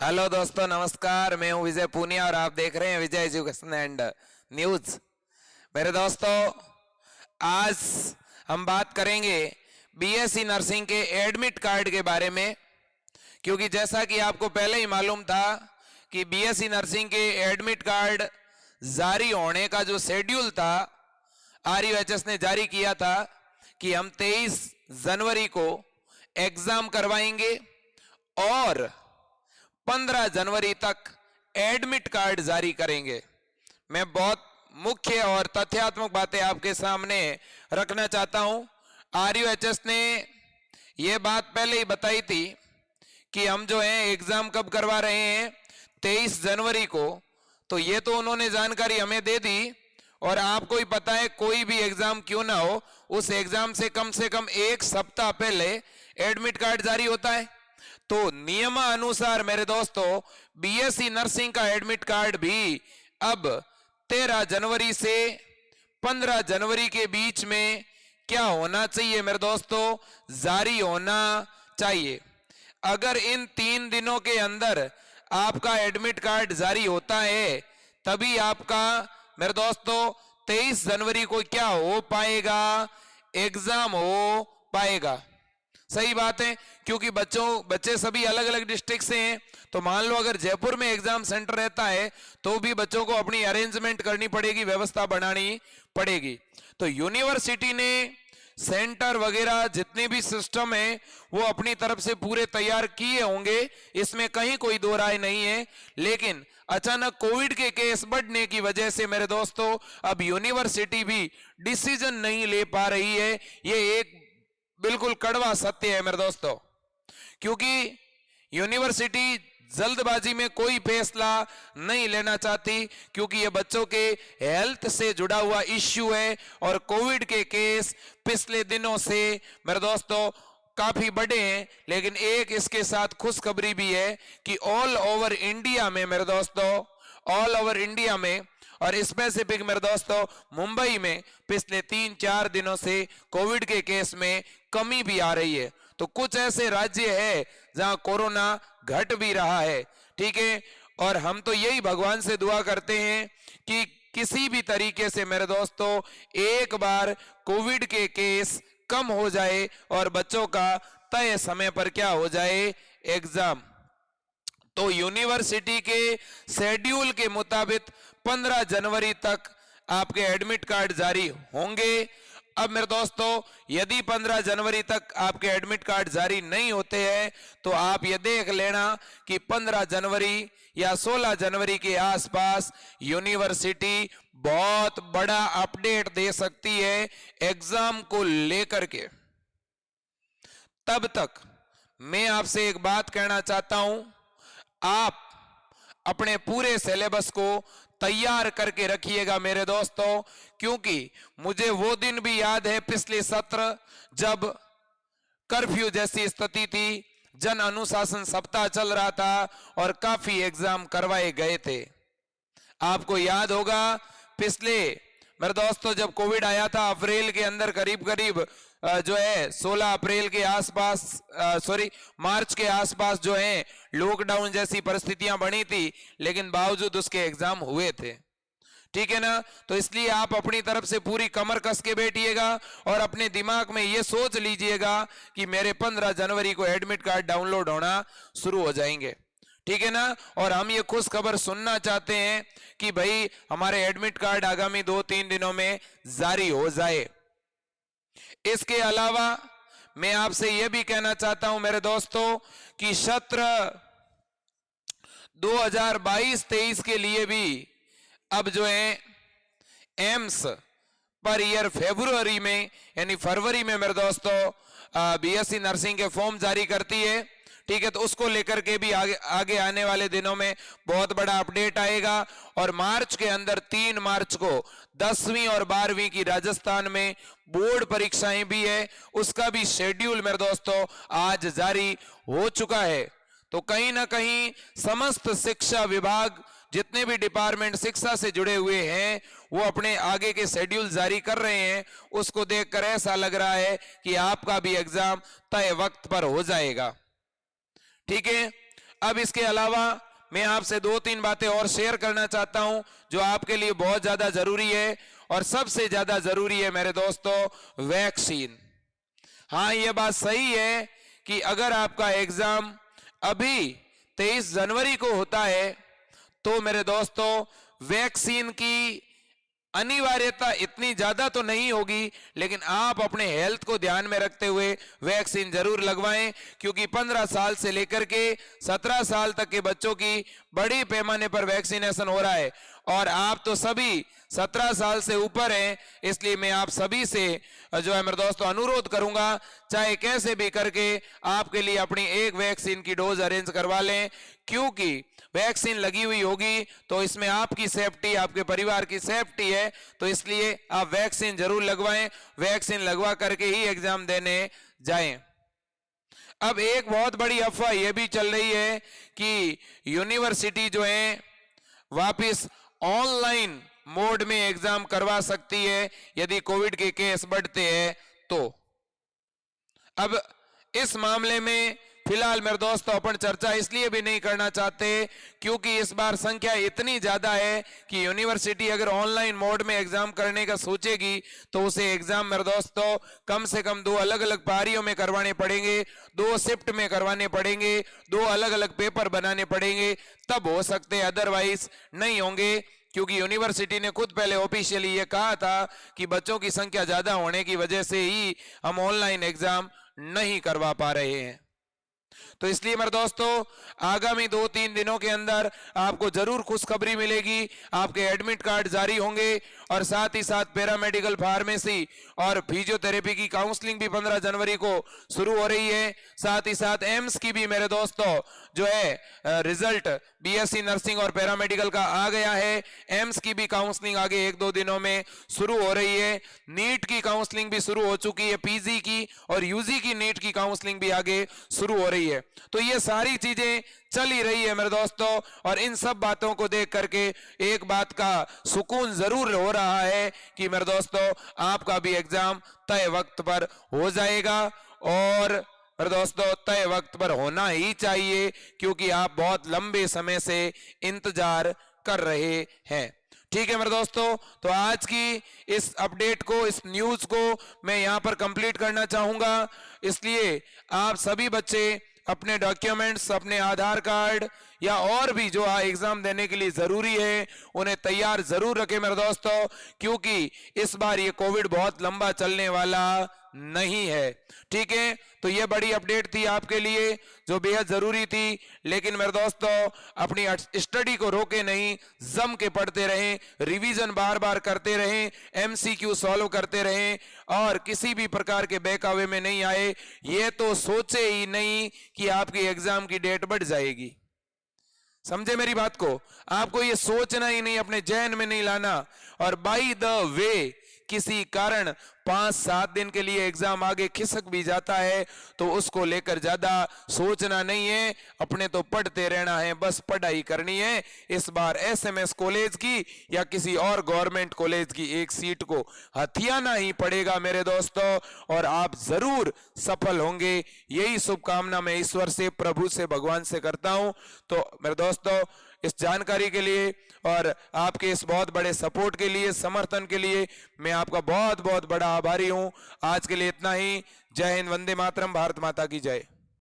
Hello दोस्तों, नमस्कार। मैं हूं विजय पूनिया और आप देख रहे हैं विजय एजुकेशन एंड न्यूज। मेरे दोस्तों, आज हम बात करेंगे बीएससी नर्सिंग के एडमिट कार्ड के बारे में, क्योंकि जैसा कि आपको पहले ही मालूम था कि बीएससी नर्सिंग के एडमिट कार्ड जारी होने का जो शेड्यूल था, आरयूएचएस ने जारी किया था कि हम 23 जनवरी को एग्जाम करवाएंगे और 15 जनवरी तक एडमिट कार्ड जारी करेंगे। मैं बहुत मुख्य और तथ्यात्मक बातें आपके सामने रखना चाहता हूं। आरयूएचएस ने यह बात पहले ही बताई थी कि हम जो है एग्जाम कब करवा रहे हैं, 23 जनवरी को। तो ये तो उन्होंने जानकारी हमें दे दी, और आपको ही पता है कोई भी एग्जाम क्यों ना हो, उस एग्जाम से कम एक सप्ताह पहले एडमिट कार्ड जारी होता है। तो नियमानुसार मेरे दोस्तों, बीएससी नर्सिंग का एडमिट कार्ड भी अब 13 जनवरी से 15 जनवरी के बीच में क्या होना चाहिए मेरे दोस्तों, जारी होना चाहिए। अगर इन 3 दिनों के अंदर आपका एडमिट कार्ड जारी होता है, तभी आपका मेरे दोस्तों 23 जनवरी को क्या हो पाएगा, एग्जाम हो पाएगा। सही बात है, क्योंकि बच्चे सभी अलग अलग डिस्ट्रिक्ट से हैं। तो मान लो अगर जयपुर में एग्जाम सेंटर रहता है तो भी बच्चों को अपनी अरेंजमेंट करनी पड़ेगी, व्यवस्था बनानी पड़ेगी। तो यूनिवर्सिटी ने सेंटर वगैरह जितने भी सिस्टम है वो अपनी तरफ से पूरे तैयार किए होंगे, इसमें कहीं कोई दो राय नहीं है। लेकिन अचानक कोविड के केस बढ़ने की वजह से मेरे दोस्तों अब यूनिवर्सिटी भी डिसीजन नहीं ले पा रही है। ये एक बिल्कुल कड़वा सत्य है मेरे दोस्तों, क्योंकि यूनिवर्सिटी जल्दबाजी में कोई फैसला नहीं लेना चाहती, क्योंकि ये बच्चों के हेल्थ से जुड़ा हुआ इश्यू है। और कोविड के केस पिछले दिनों से मेरे दोस्तों काफी बड़े हैं। लेकिन एक इसके साथ खुशखबरी भी है कि ऑल ओवर इंडिया में मेरे दोस्तों, ऑल ओवर इंडिया में और स्पेसिफिक मेरे दोस्तों मुंबई में पिछले 3-4 दिनों से कोविड के केस में कमी भी आ रही है। तो कुछ ऐसे राज्य है जहां कोरोना घट भी रहा है, ठीक है। और हम तो यही भगवान से दुआ करते हैं कि किसी भी तरीके से मेरे दोस्तों एक बार कोविड के केस कम हो जाए और बच्चों का तय समय पर क्या हो जाए, एग्जाम। तो यूनिवर्सिटी के शेड्यूल के मुताबिक 15 जनवरी तक आपके एडमिट कार्ड जारी होंगे। अब मेरे दोस्तों, यदि 15 जनवरी तक आपके एडमिट कार्ड जारी नहीं होते हैं तो आप ये देख लेना कि 15 जनवरी या 16 जनवरी के आसपास यूनिवर्सिटी बहुत बड़ा अपडेट दे सकती है एग्जाम को लेकर के। तब तक मैं आपसे एक बात कहना चाहता हूं, आप अपने पूरे सिलेबस को तैयार करके रखिएगा मेरे दोस्तों, क्योंकि मुझे वो दिन भी याद है पिछले सत्र जब कर्फ्यू जैसी स्थिति थी, जन अनुशासन सप्ताह चल रहा था और काफी एग्जाम करवाए गए थे। आपको याद होगा पिछले मेरे दोस्तों जब कोविड आया था अप्रैल के अंदर, करीब करीब जो है 16 अप्रैल के आसपास, मार्च के आसपास जो है लॉकडाउन जैसी परिस्थितियां बनी थी, लेकिन बावजूद उसके एग्जाम हुए थे, ठीक है ना। तो इसलिए आप अपनी तरफ से पूरी कमर कस के बैठिएगा और अपने दिमाग में ये सोच लीजिएगा कि मेरे 15 जनवरी को एडमिट कार्ड डाउनलोड होना शुरू हो जाएंगे, ठीक है ना। और हम ये खुश खबर सुनना चाहते हैं कि भाई हमारे एडमिट कार्ड आगामी 2-3 दिनों में जारी हो जाए। इसके अलावा मैं आपसे यह भी कहना चाहता हूं मेरे दोस्तों कि सत्र 2022-23 के लिए भी अब जो है एम्स पर ईयर फरवरी में, यानी फरवरी में मेरे दोस्तों बीएससी नर्सिंग के फॉर्म जारी करती है, ठीक है। तो उसको लेकर के भी आगे आने वाले दिनों में बहुत बड़ा अपडेट आएगा। और मार्च के अंदर 3 मार्च को 10वीं और 12वीं की राजस्थान में बोर्ड परीक्षाएं भी है, उसका भी शेड्यूल मेरे दोस्तों आज जारी हो चुका है। तो कहीं ना कहीं समस्त शिक्षा विभाग, जितने भी डिपार्टमेंट शिक्षा से जुड़े हुए हैं, वो अपने आगे के शेड्यूल जारी कर रहे हैं। उसको देखकर ऐसा लग रहा है कि आपका भी एग्जाम तय वक्त पर हो जाएगा, ठीक है। अब इसके अलावा मैं आपसे 2-3 बातें और शेयर करना चाहता हूं जो आपके लिए बहुत ज्यादा जरूरी है, और सबसे ज्यादा जरूरी है मेरे दोस्तों, वैक्सीन। हाँ, यह बात सही है कि अगर आपका एग्जाम अभी 23 जनवरी को होता है तो मेरे दोस्तों वैक्सीन की अनिवार्यता इतनी ज्यादा तो नहीं होगी, लेकिन आप अपने हेल्थ को ध्यान में रखते हुए वैक्सीन जरूर लगवाएं, क्योंकि 15 साल से लेकर के 17 साल तक के बच्चों की बड़ी पैमाने पर वैक्सीनेशन हो रहा है, और आप तो सभी 17 साल से ऊपर हैं। इसलिए मैं आप सभी से जो है मेरे दोस्तों अनुरोध करूंगा, चाहे कैसे भी करके आपके लिए अपनी एक वैक्सीन की डोज अरेंज करवा लें, क्योंकि वैक्सीन लगी हुई होगी तो इसमें आपकी सेफ्टी, आपके परिवार की सेफ्टी है, तो इसलिए आप वैक्सीन जरूर लगवाएं। वैक्सीन लगवा करके ही एग्जाम देने जाएं। अब एक बहुत बड़ी अफवाह यह भी चल रही है कि यूनिवर्सिटी जो है वापस ऑनलाइन मोड में एग्जाम करवा सकती है यदि कोविड के केस बढ़ते हैं तो। अब इस मामले में फिलहाल मेरे दोस्तों अपन चर्चा इसलिए भी नहीं करना चाहते क्योंकि इस बार संख्या इतनी ज्यादा है कि यूनिवर्सिटी अगर ऑनलाइन मोड में एग्जाम करने का सोचेगी तो उसे एग्जाम मेरे दोस्तों कम से कम 2 अलग अलग पारियों में करवाने पड़ेंगे, 2 शिफ्ट में करवाने पड़ेंगे, 2 अलग अलग पेपर बनाने पड़ेंगे, तब हो सकते, अदरवाइज नहीं होंगे। क्योंकि यूनिवर्सिटी ने खुद पहले ऑफिशियली ये कहा था कि बच्चों की संख्या ज्यादा होने की वजह से ही हम ऑनलाइन एग्जाम नहीं करवा पा रहे हैं। तो इसलिए मेरे दोस्तों आगामी 2-3 दिनों के अंदर आपको जरूर खुशखबरी मिलेगी, आपके एडमिट कार्ड जारी होंगे, और साथ ही साथ पैरामेडिकल फार्मेसी और फिजियोथेरेपी की काउंसलिंग भी 15 जनवरी को शुरू हो रही है। साथ ही साथ एम्स की भी मेरे दोस्तों जो है रिजल्ट बीएससी नर्सिंग और पैरामेडिकल का आ गया है, एम्स की भी काउंसलिंग आगे 1-2 दिनों में शुरू हो रही है। नीट की काउंसलिंग भी शुरू हो चुकी है, पीजी की और यूजी की नीट की काउंसलिंग भी आगे शुरू हो रही है। तो ये सारी चीजें चल ही रही है मेरे दोस्तों, और इन सब बातों को देख करके एक बात का सुकून जरूर हो रहा है कि मेरे दोस्तों आपका भी एग्जाम तय वक्त पर हो जाएगा, और मेरे दोस्तों तय वक्त पर होना ही चाहिए क्योंकि आप बहुत लंबे समय से इंतजार कर रहे हैं। ठीक है मेरे दोस्तों, तो आज की इस अपडेट को, इस न्यूज को मैं यहां पर कंप्लीट करना चाहूंगा। इसलिए आप सभी बच्चे अपने डॉक्यूमेंट्स, अपने आधार कार्ड या और भी जो एग्जाम देने के लिए जरूरी है उन्हें तैयार जरूर रखें मेरे दोस्तों, क्योंकि इस बार ये कोविड बहुत लंबा चलने वाला नहीं है। ठीक है, तो ये बड़ी अपडेट थी आपके लिए जो बेहद जरूरी थी। लेकिन मेरे दोस्तों अपनी स्टडी को रोके नहीं, जम के पढ़ते रहें, रिवीजन बार बार करते रहें, एमसीक्यू सॉल्व करते रहें, और किसी भी प्रकार के बहकावे में नहीं आए। ये तो सोचे ही नहीं कि आपकी एग्जाम की डेट बढ़ जाएगी। समझे मेरी बात को? आपको ये सोचना ही नहीं, अपने जहन में नहीं लाना। और बाय द वे किसी कारण 5-7 दिन के लिए एग्जाम आगे खिसक भी जाता है तो उसको लेकर ज्यादा सोचना नहीं है, अपने तो पढ़ते रहना है, बस पढ़ाई करनी है। इस बार एसएमएस कॉलेज की या किसी और गवर्नमेंट कॉलेज की एक सीट को हथियाना ही पड़ेगा मेरे दोस्तों, और आप जरूर सफल होंगे। यही शुभकामना मैं ईश्वर से, प्रभु से, भगवान से करता हूं। तो मेरे दोस्तों इस जानकारी के लिए और आपके इस बहुत बड़े सपोर्ट के लिए, समर्थन के लिए मैं आपका बहुत बहुत बड़ा आभारी हूं। आज के लिए इतना ही। जय हिंद, वंदे मातरम, भारत माता की जय।